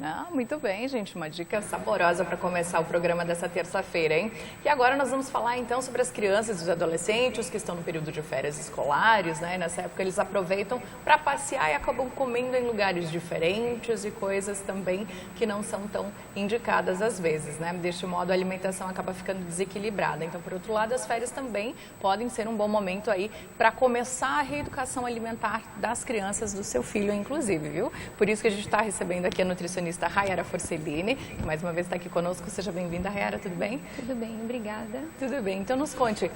Ah, muito bem, gente. Uma dica saborosa para começar o programa dessa terça-feira, hein? E agora nós vamos falar então sobre as crianças e os adolescentes que estão no período de férias escolares, né? Nessa época eles aproveitam para passear e acabam comendo em lugares diferentes e coisas também que não são tão indicadas às vezes, né? Deste modo a alimentação acaba ficando desequilibrada. Então, por outro lado, as férias também podem ser um bom momento aí para começar a reeducação alimentar das crianças do seu filho, inclusive, viu? Por isso que a gente está recebendo aqui a nutricionista Rayara Forcellini, que mais uma vez está aqui conosco. Seja bem-vinda, Rayara, tudo bem? Tudo bem, obrigada. Tudo bem, então nos conte,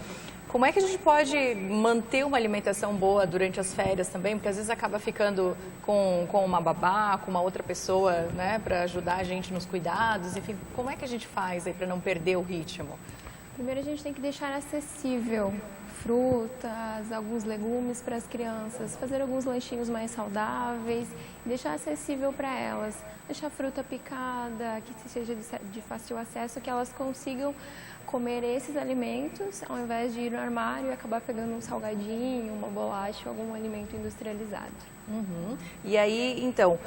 como é que a gente pode manter uma alimentação boa durante as férias também? Porque às vezes acaba ficando com uma babá, com uma outra pessoa, né, para ajudar a gente nos cuidados, enfim, como é que a gente faz aí para não perder o ritmo? Primeiro a gente tem que deixar acessível frutas, alguns legumes para as crianças, fazer alguns lanchinhos mais saudáveis, deixar acessível para elas, deixar fruta picada, que seja de fácil acesso, que elas consigam comer esses alimentos, ao invés de ir no armário e acabar pegando um salgadinho, uma bolacha, algum alimento industrializado. Uhum. E aí, então,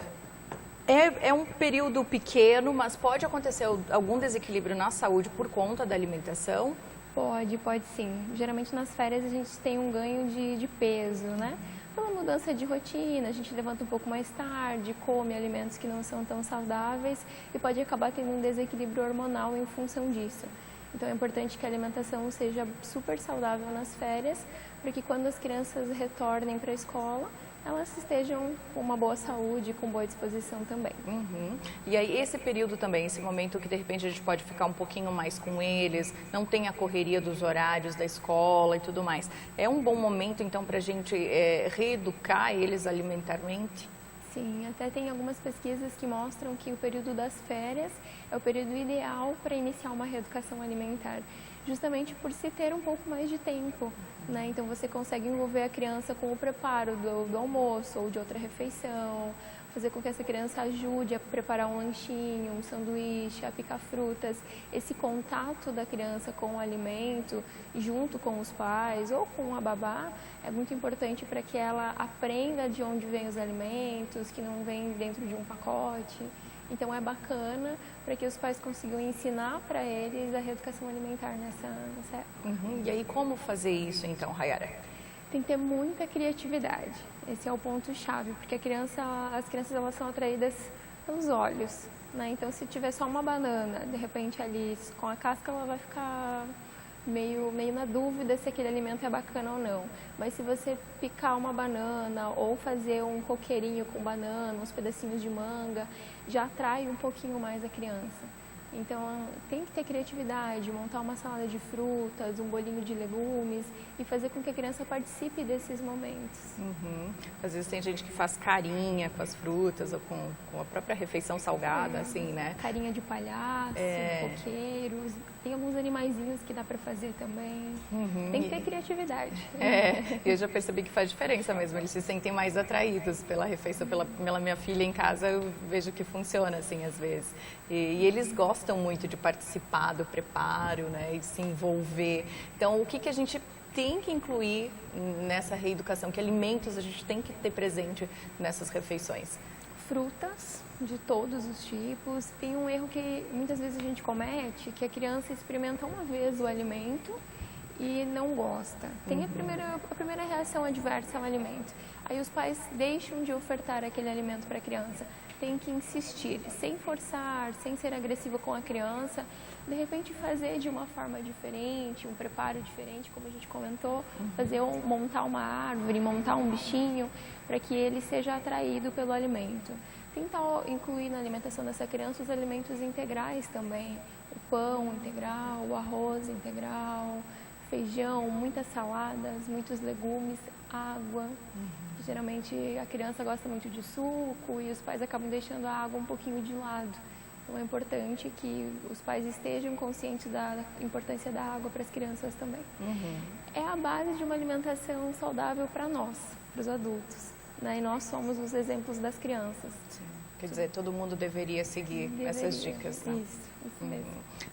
é um período pequeno, mas pode acontecer algum desequilíbrio na saúde por conta da alimentação? Pode sim. Geralmente nas férias a gente tem um ganho de peso, né? Pela mudança de rotina, a gente levanta um pouco mais tarde, come alimentos que não são tão saudáveis e pode acabar tendo um desequilíbrio hormonal em função disso. Então é importante que a alimentação seja super saudável nas férias, para que quando as crianças retornem para a escola, elas estejam com uma boa saúde e com boa disposição também. Uhum. E aí esse período também, esse momento que de repente a gente pode ficar um pouquinho mais com eles, não tem a correria dos horários da escola e tudo mais. É um bom momento então para a gente reeducar eles alimentarmente? Sim, até tem algumas pesquisas que mostram que o período das férias é o período ideal para iniciar uma reeducação alimentar, justamente por se ter um pouco mais de tempo, né? Então você consegue envolver a criança com o preparo do almoço ou de outra refeição, fazer com que essa criança ajude a preparar um lanchinho, um sanduíche, a picar frutas. Esse contato da criança com o alimento, junto com os pais ou com a babá, é muito importante para que ela aprenda de onde vêm os alimentos, que não vem dentro de um pacote. Então é bacana para que os pais consigam ensinar para eles a reeducação alimentar nessa época. Uhum. E aí como fazer isso então, Rayara? Tem que ter muita criatividade. Esse é o ponto-chave, porque as crianças elas são atraídas pelos olhos, né? Então, se tiver só uma banana, de repente ali com a casca ela vai ficar meio na dúvida se aquele alimento é bacana ou não. Mas se você picar uma banana ou fazer um coqueirinho com banana, uns pedacinhos de manga, já atrai um pouquinho mais a criança. Então, tem que ter criatividade, montar uma salada de frutas, um bolinho de legumes e fazer com que a criança participe desses momentos. Uhum. Às vezes tem gente que faz carinha com as frutas ou com a própria refeição salgada, assim, né? Carinha de palhaço, coqueiros, tem alguns animaizinhos que dá para fazer também. Uhum. Tem que ter criatividade. Eu já percebi que faz diferença mesmo, eles se sentem mais atraídos pela refeição, pela minha filha em casa, eu vejo que funciona assim às vezes. E eles gostam muito de participar do preparo, né, e se envolver. Então, o que a gente tem que incluir nessa reeducação? Que alimentos a gente tem que ter presente nessas refeições? Frutas de todos os tipos. Tem um erro que muitas vezes a gente comete, que a criança experimenta uma vez o alimento e não gosta. Tem a primeira reação adversa ao alimento. Aí os pais deixam de ofertar aquele alimento para a criança. Tem que insistir, sem forçar, sem ser agressivo com a criança, de repente fazer de uma forma diferente, um preparo diferente, como a gente comentou, montar uma árvore, montar um bichinho, para que ele seja atraído pelo alimento. Tentar incluir na alimentação dessa criança os alimentos integrais também, o pão integral, o arroz integral, feijão, muitas saladas, muitos legumes, água. Geralmente a criança gosta muito de suco e os pais acabam deixando a água um pouquinho de lado. Então é importante que os pais estejam conscientes da importância da água para as crianças também. É a base de uma alimentação saudável para nós, para os adultos, né? E nós somos os exemplos das crianças. Sim. Quer dizer, todo mundo deveria seguir essas dicas, né? Isso mesmo.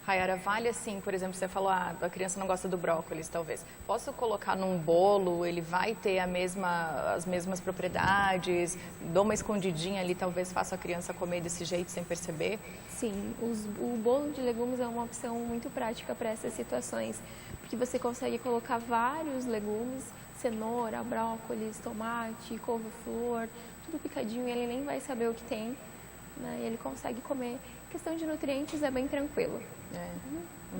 Rayara, vale assim, por exemplo, você falou, a criança não gosta do brócolis, talvez. Posso colocar num bolo, ele vai ter as mesmas propriedades? Dou uma escondidinha ali, talvez faça a criança comer desse jeito sem perceber? Sim, o bolo de legumes é uma opção muito prática para essas situações, porque você consegue colocar vários legumes, cenoura, brócolis, tomate, couve-flor, tudo picadinho, e ele nem vai saber o que tem, né? E ele consegue comer. A questão de nutrientes é bem tranquilo.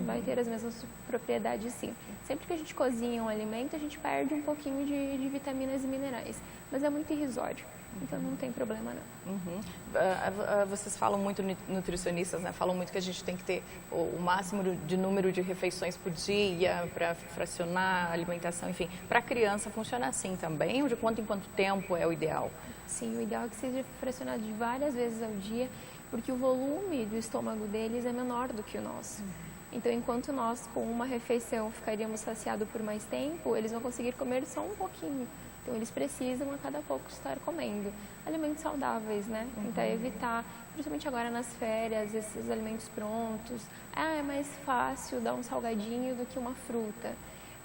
Vai ter as mesmas propriedades, sim. Sempre que a gente cozinha um alimento, a gente perde um pouquinho de vitaminas e minerais, mas é muito irrisório. Então não tem problema não. Vocês falam muito, nutricionistas, né? Falam muito que a gente tem que ter o máximo de número de refeições por dia para fracionar a alimentação, enfim. Para a criança funciona assim também? Ou de quanto em quanto tempo é o ideal? Sim, o ideal é que seja fracionado de várias vezes ao dia, porque o volume do estômago deles é menor do que o nosso. Então, enquanto nós, com uma refeição, ficaríamos saciados por mais tempo, eles vão conseguir comer só um pouquinho. Então, eles precisam a cada pouco estar comendo alimentos saudáveis, né? Tentar evitar, principalmente agora nas férias, esses alimentos prontos. É mais fácil dar um salgadinho do que uma fruta.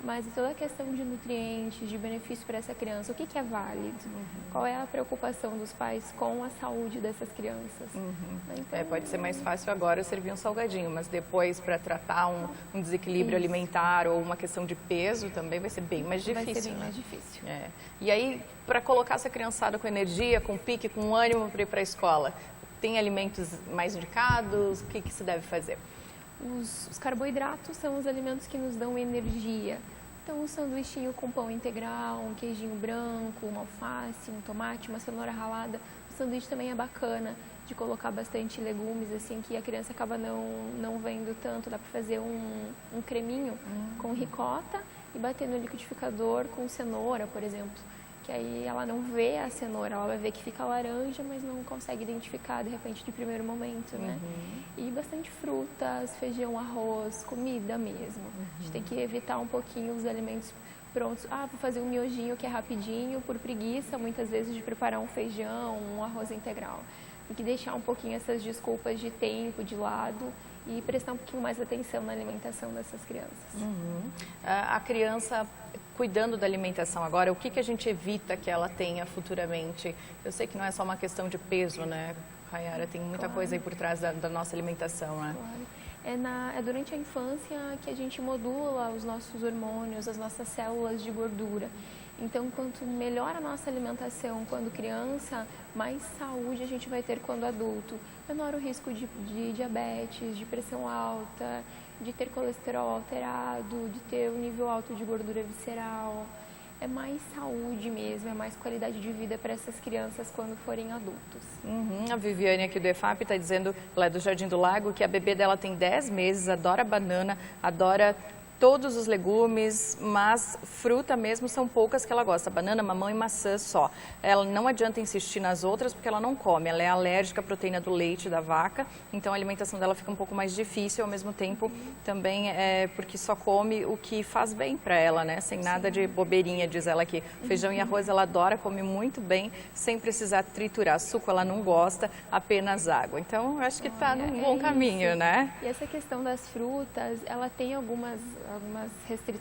Mas toda a questão de nutrientes, de benefício para essa criança, o que é válido? Qual é a preocupação dos pais com a saúde dessas crianças? Então, pode ser mais fácil agora servir um salgadinho, mas depois para tratar um desequilíbrio alimentar ou uma questão de peso também vai ser bem mais difícil. Vai ser bem mais difícil. E aí, para colocar essa criançada com energia, com pique, com ânimo para ir para a escola, tem alimentos mais indicados? O que se deve fazer? Os carboidratos são os alimentos que nos dão energia. Então, um sanduichinho com pão integral, um queijinho branco, uma alface, um tomate, uma cenoura ralada. O sanduíche também é bacana de colocar bastante legumes, assim, que a criança acaba não vendo tanto. Dá para fazer um creminho com ricota e bater no liquidificador com cenoura, por exemplo. Que aí ela não vê a cenoura, ela vai ver que fica laranja, mas não consegue identificar de repente de primeiro momento, né? E bastante frutas, feijão, arroz, comida mesmo. A gente tem que evitar um pouquinho os alimentos prontos. Vou fazer um miojinho que é rapidinho, por preguiça, muitas vezes, de preparar um feijão, um arroz integral. Tem que deixar um pouquinho essas desculpas de tempo de lado e prestar um pouquinho mais atenção na alimentação dessas crianças. A criança, cuidando da alimentação agora, o que a gente evita que ela tenha futuramente? Eu sei que não é só uma questão de peso, né, Rayara? Tem muita coisa aí por trás da nossa alimentação, né? Claro. É durante a infância que a gente modula os nossos hormônios, as nossas células de gordura. Então, quanto melhor a nossa alimentação quando criança, mais saúde a gente vai ter quando adulto. Menor o risco de diabetes, de pressão alta, de ter colesterol alterado, de ter um nível alto de gordura visceral. É mais saúde mesmo, é mais qualidade de vida para essas crianças quando forem adultos. A Viviane aqui do EFAP está dizendo, ela é do Jardim do Lago, que a bebê dela tem 10 meses, adora banana, adora todos os legumes, mas fruta mesmo são poucas que ela gosta, banana, mamão e maçã só. Ela não adianta insistir nas outras porque ela não come, ela é alérgica à proteína do leite da vaca, então a alimentação dela fica um pouco mais difícil, ao mesmo tempo também é porque só come o que faz bem para ela, né? Sem nada de bobeirinha, diz ela aqui. Feijão e arroz ela adora, come muito bem, sem precisar triturar. Suco ela não gosta, apenas água. Então, eu acho que está num bom caminho, né? E essa questão das frutas, ela tem algumas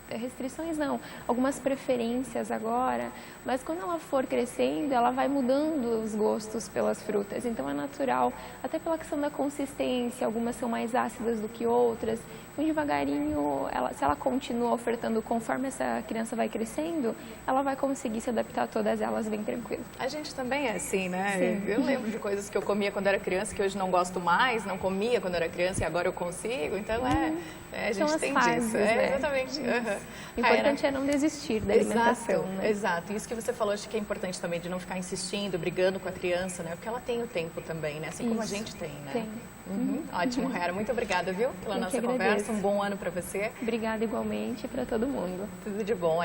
restrições, não, algumas preferências agora, mas quando ela for crescendo, ela vai mudando os gostos pelas frutas, então é natural, até pela questão da consistência, algumas são mais ácidas do que outras, então devagarinho, se ela continua ofertando conforme essa criança vai crescendo, ela vai conseguir se adaptar a todas elas bem tranquilo. A gente também é assim, né? Sim. Eu lembro de coisas que eu comia quando era criança, que hoje não gosto mais, não comia quando era criança e agora eu consigo, então a gente tem disso. Né? Exatamente. O importante é não desistir da alimentação. Exato. Isso que você falou, acho que é importante também, de não ficar insistindo, brigando com a criança, né? Porque ela tem o tempo também, né? Assim como a gente tem, né? Tem. Ótimo, Rayara. Muito obrigada, viu? Pela nossa conversa. Um bom ano para você. Obrigada igualmente para todo mundo. Tudo de bom.